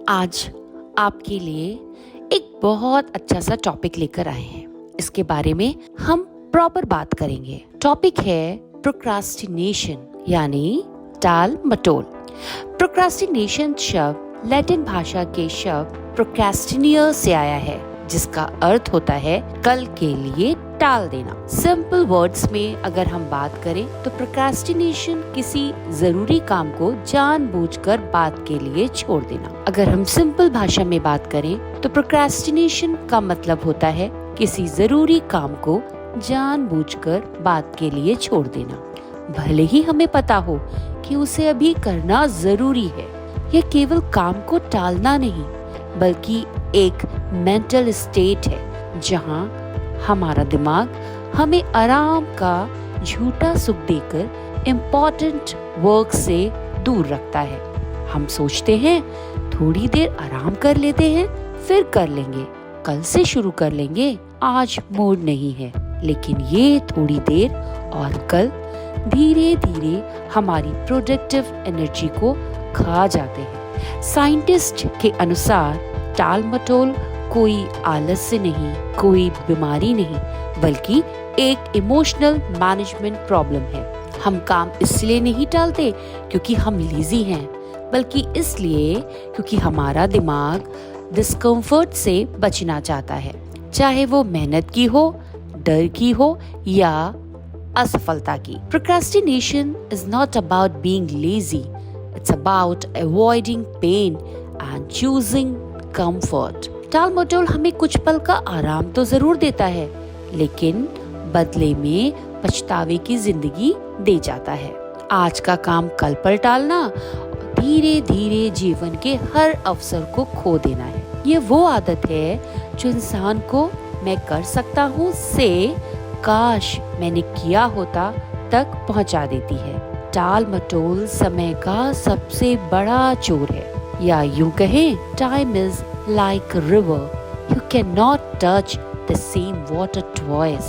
आज आपके लिए एक बहुत अच्छा सा टॉपिक लेकर आए हैं। इसके बारे में हम प्रॉपर बात करेंगे। टॉपिक है प्रोक्रास्टिनेशन यानी टाल मटोल। प्रोक्रास्टिनेशन शब्द लैटिन भाषा के शब्द प्रोक्रेस्टिनियर से आया है, जिसका अर्थ होता है कल के लिए टाल देना। सिंपल वर्ड्स में अगर हम बात करें तो प्रोक्रेस्टिनेशन किसी जरूरी काम को जानबूझकर बाद के लिए छोड़ देना। अगर हम सिंपल भाषा में बात करें तो प्रोक्रेस्टिनेशन का मतलब होता है किसी जरूरी काम को जानबूझकर बाद के लिए छोड़ देना, भले ही हमें पता हो कि उसे अभी करना जरूरी है। यह केवल काम को टालना नहीं, बल्कि एक मेंटल स्टेट है जहां हमारा दिमाग हमें आराम का झूठा सुख देकर इम्पोर्टेंट वर्क से दूर रखता है। हम सोचते हैं थोड़ी देर आराम कर लेते हैं, फिर कर लेंगे, कल से शुरू कर लेंगे, आज मूड नहीं है। लेकिन ये थोड़ी देर और कल धीरे धीरे हमारी प्रोडक्टिव एनर्जी को खा जाते हैं। साइंटिस्ट के अनुसार टाल मटोल कोई आलस्य नहीं, कोई बीमारी नहीं, बल्कि एक इमोशनल मैनेजमेंट प्रॉब्लम है। हम काम इसलिए नहीं टालते क्योंकि हम लेजी हैं, बल्कि इसलिए क्योंकि हमारा दिमाग डिस्कम्फर्ट से बचना चाहता है, चाहे वो मेहनत की हो, डर की हो या असफलता की। Procrastination is not about being lazy. It's about avoiding pain and choosing comfort. टाल मटोल हमें कुछ पल का आराम तो जरूर देता है, लेकिन बदले में पछतावे की जिंदगी दे जाता है। आज का काम कल पर टालना धीरे धीरे जीवन के हर अवसर को खो देना है। ये वो आदत है जो इंसान को मैं कर सकता हूँ से काश मैंने किया होता तक पहुँचा देती है। टाल मटोल समय का सबसे बड़ा चोर है, या यूं कहें, time is like a river. You cannot touch the same water twice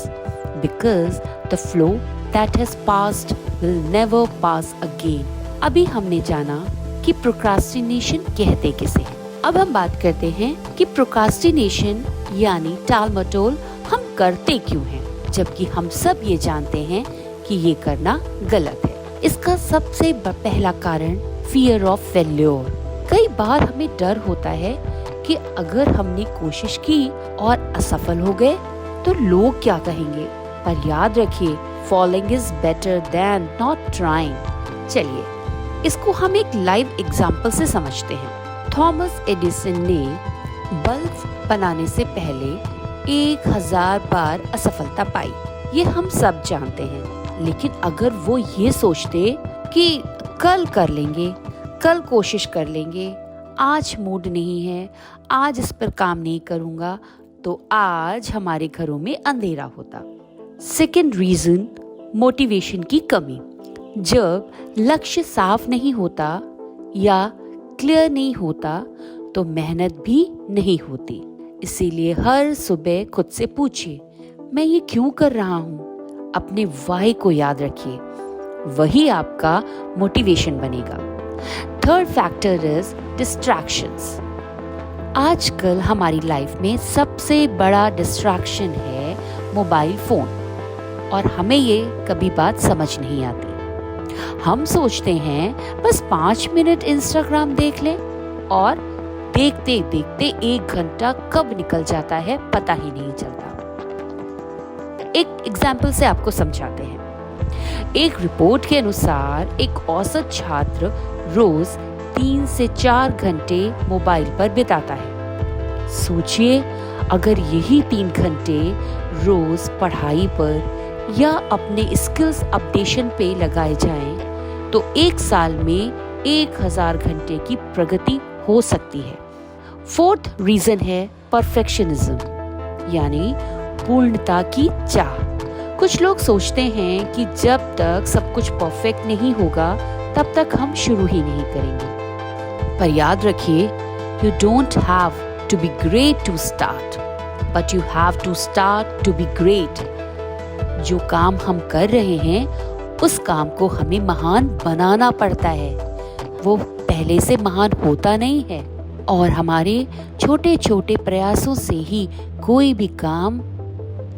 because the flow that has passed will never pass again. अभी हमने जाना कि प्रोक्रास्टिनेशन कहते किसे हैं। अब हम बात करते हैं कि प्रोक्रास्टिनेशन यानी टाल मटोल हम करते क्यों हैं, जबकि हम सब ये जानते हैं कि ये करना गलत है। इसका सबसे पहला कारण फियर ऑफ फेल्योर। कई बार हमें डर होता है कि अगर हमने कोशिश की और असफल हो गए तो लोग क्या कहेंगे। पर याद रखिए, following is better than not trying. चलिए इसको हम एक लाइव एग्जांपल से समझते हैं। थॉमस एडिसन ने बल्ब बनाने से पहले 1000 बार असफलता पाई, ये हम सब जानते हैं। लेकिन अगर वो ये सोचते कि कल कर लेंगे, कल कोशिश कर लेंगे, आज मूड नहीं है, आज इस पर काम नहीं करूंगा, तो आज हमारे घरों में अंधेरा होता। सेकेंड रीजन, मोटिवेशन की कमी। जब लक्ष्य साफ नहीं होता या क्लियर नहीं होता तो मेहनत भी नहीं होती। इसीलिए हर सुबह खुद से पूछिए, मैं ये क्यों कर रहा हूँ। अपने वाई को याद रखिए, वही आपका मोटिवेशन बनेगा। Third factor is distractions. आजकल हमारी लाइफ में सबसे बड़ा डिस्ट्रैक्शन है मोबाइल फोन, और हमें ये कभी बात समझ नहीं आती। हम सोचते हैं बस 5 मिनट इंस्टाग्राम देख लें, और देखते देखते 1 घंटा कब निकल जाता है पता ही नहीं चलता। एक एग्जाम्पल से आपको समझाते हैं। एक रिपोर्ट के अनुसार एक औसत छात्र रोज 3 से 4 घंटे मोबाइल पर बिताता है। सोचिए, अगर यही 3 घंटे रोज पढ़ाई पर या अपने स्किल्स अपडेशन पे लगाए जाएं, तो 1 साल में 1000 घंटे की प्रगति हो सकती है। फोर्थ रीजन है परफेक्शनिज्म, यानी पूर्णता की चाह। कुछ लोग सोचते हैं कि जब तक सब कुछ परफेक्ट नहीं होगा तब तक हम शुरू ही नहीं करेंगे। पर याद रखिए, you don't have to be great to start, but you have to start to be great. जो काम हम कर रहे हैं उस काम को हमें महान बनाना पड़ता है, वो पहले से महान होता नहीं है। और हमारे छोटे छोटे प्रयासों से ही कोई भी काम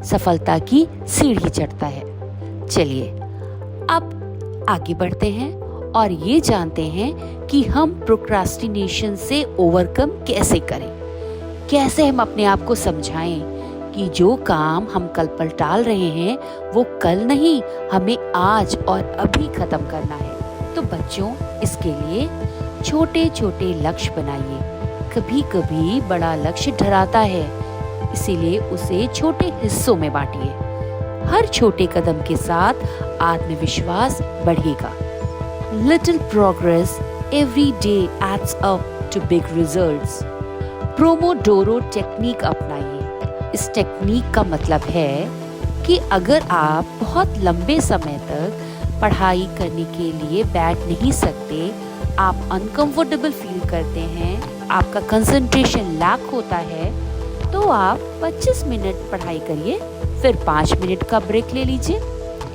सफलता की सीढ़ी चढ़ता है। चलिए अब आगे बढ़ते हैं और ये जानते हैं कि हम प्रोक्रास्टिनेशन से ओवरकम कैसे करें। कैसे हम अपने आप को समझाएं कि जो काम हम कल पर टाल रहे हैं वो कल नहीं, हमें आज और अभी खत्म करना है। तो बच्चों, इसके लिए छोटे छोटे लक्ष्य बनाइए। कभी कभी बड़ा लक्ष्य डराता है, इसीलिए उसे छोटे हिस्सों में बांटिए। हर छोटे कदम के साथ आत्मविश्वास बढ़ेगा। Little progress every day adds up to big results. Pomodoro technique अपनाइए। इस टेक्निक का मतलब है कि अगर आप बहुत लंबे समय तक पढ़ाई करने के लिए बैठ नहीं सकते, आप अनकंफर्टेबल फील करते हैं, आपका कंसंट्रेशन लैक होता है, तो आप 25 मिनट पढ़ाई करिए, फिर 5 मिनट का ब्रेक ले लीजिए।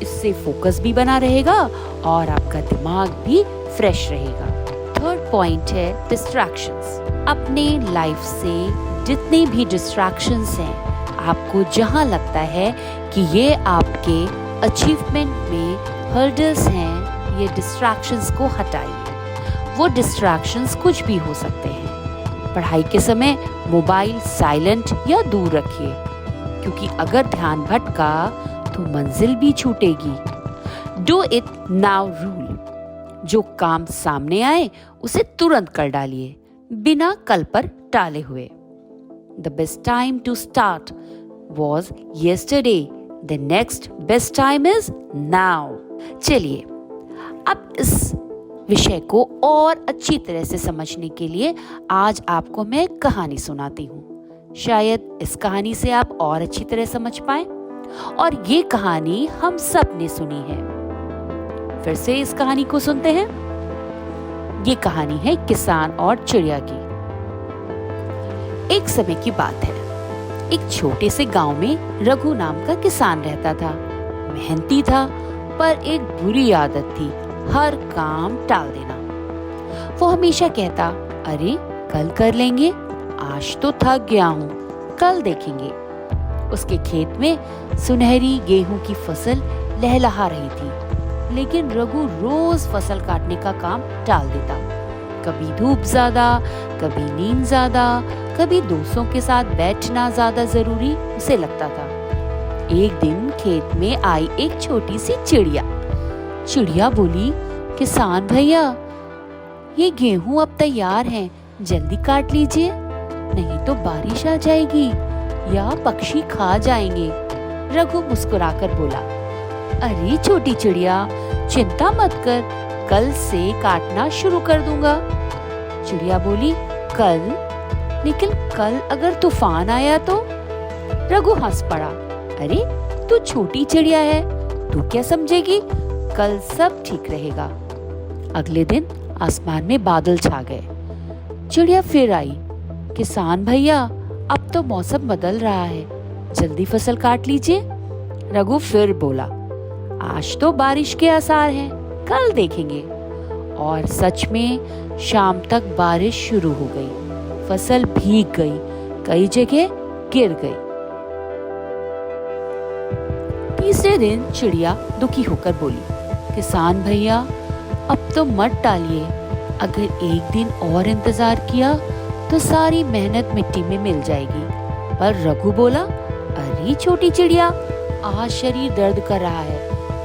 इससे फोकस भी बना रहेगा और आपका दिमाग भी फ्रेश रहेगा। थर्ड पॉइंट है डिस्ट्रैक्शंस। अपने लाइफ से जितने भी डिस्ट्रैक्शंस हैं, आपको जहां लगता है कि ये आपके अचीवमेंट में हर्डल्स हैं, ये डिस्ट्रैक्शंस को हटाइए। वो डिस्ट्रैक्शंस कुछ भी हो सकते हैं। पढ़ाई के समय मोबाइल साइलेंट या दूर रखिए, क्योंकि अगर ध्यान भटका तो मंजिल भी छूटेगी। Do it now rule. जो काम सामने आए उसे तुरंत कर डालिए, बिना कल पर टाले हुए। The best time to start was yesterday. The next best time is now. चलिए अब इस विषय को और अच्छी तरह से समझने के लिए आज आपको मैं कहानी सुनाती हूँ। शायद इस कहानी से आप और अच्छी तरह समझ पाए। और ये कहानी हम सब ने सुनी है। फिर से इस कहानी को सुनते हैं। ये कहानी है किसान और चिड़िया की। एक समय की बात है। एक छोटे से गांव में रघु नाम का किसान रहता था। मेहनती था, पर एक बुरी आदत थी, हर काम टाल देना। वो हमेशा कहता, अरे कल कर लेंगे, आज तो थक गया हूँ, कल देखेंगे। उसके खेत में सुनहरी गेहूं की फसल लहलहा रही थी, लेकिन रघु रोज फसल काटने का काम टाल देता। कभी धूप ज्यादा, कभी नींद ज्यादा, कभी दोस्तों के साथ बैठना ज्यादा जरूरी उसे लगता था। एक दिन खेत में आई एक छोटी सी चिड़िया। चिड़िया बोली, किसान भैया, ये गेहूं अब तैयार हैं, जल्दी काट लीजिए, नहीं तो बारिश आ जाएगी या पक्षी खा जाएंगे। रघु मुस्कुराकर बोला, अरे छोटी चिड़िया, चिंता मत कर, कल से काटना शुरू कर दूंगा। चिड़िया बोली, कल? लेकिन कल अगर तूफान आया तो? रघु हंस पड़ा, अरे तू छोटी चिड़िया है, तू क्या समझेगी, कल सब ठीक रहेगा। अगले दिन आसमान में बादल छा गए। चिड़िया फिर आई, किसान भैया, अब तो मौसम बदल रहा है, जल्दी फसल काट लीजिए। रघु फिर बोला, आज तो बारिश के आसार हैं, कल देखेंगे। और सच में शाम तक बारिश शुरू हो गई। फसल भीग गई, कई जगह गिर गई। तीसरे दिन चिड़िया दुखी होकर बोली, किसान भैया, अब तो मत टालिए, अगर एक दिन और इंतजार किया तो सारी मेहनत मिट्टी में मिल जाएगी। पर रघु बोला, अरे छोटी चिड़िया, आज शरीर दर्द कर रहा है,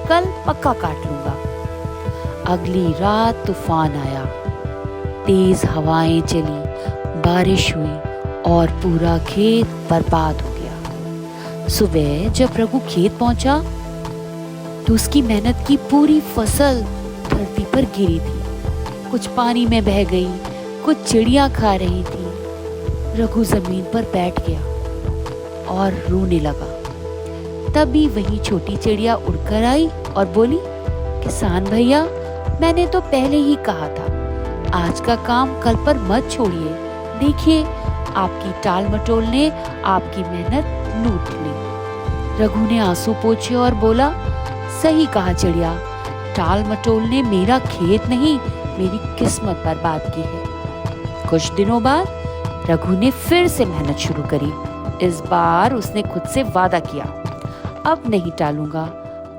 कल पक्का काट लूंगा। अगली रात तूफान आया, तेज हवाएं चली, बारिश हुई और पूरा खेत बर्बाद हो गया। सुबह जब रघु खेत पहुंचा तो उसकी मेहनत की पूरी फसल धरती पर गिरी थी। कुछ पानी में बह गई, कुछ चिड़िया खा रही थी। रघु जमीन पर बैठ गया और रोने लगा। तभी वही छोटी चिड़िया उड़कर आई और बोली, किसान भैया, मैंने तो पहले ही कहा था, आज का काम कल पर मत छोड़िए। देखिए, आपकी टाल मटोल ने आपकी मेहनत लूट ली। रघु ने आंसू पोंछे और बोला, सही कहा चिड़िया, टाल मटोल ने मेरा खेत नहीं, मेरी किस्मत बर्बाद की है। कुछ दिनों बाद रघु ने फिर से मेहनत शुरू करी। इस बार उसने खुद से वादा किया, अब नहीं टालूंगा,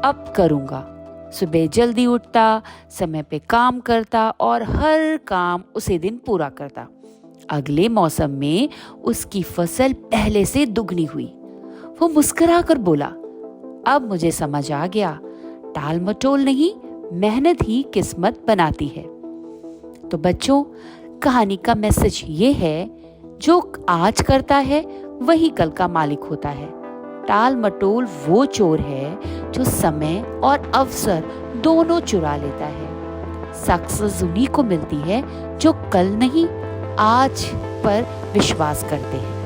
अब करूंगा। सुबह जल्दी उठता, समय पे काम करता और हर काम उसी दिन पूरा करता। अगले मौसम में उसकी फसल पहले से दुगनी हुई। वो मुस्कुरा कर बोला, अब मुझे समझ आ गया, टाल मटोल नहीं, मेहनत ही किस्मत बनाती है। तो बच्चों, कहानी का मैसेज ये है, जो आज करता है वही कल का मालिक होता है। टाल मटोल वो चोर है जो समय और अवसर दोनों चुरा लेता है। सक्सेस उन्हीं को मिलती है जो कल नहीं, आज पर विश्वास करते हैं।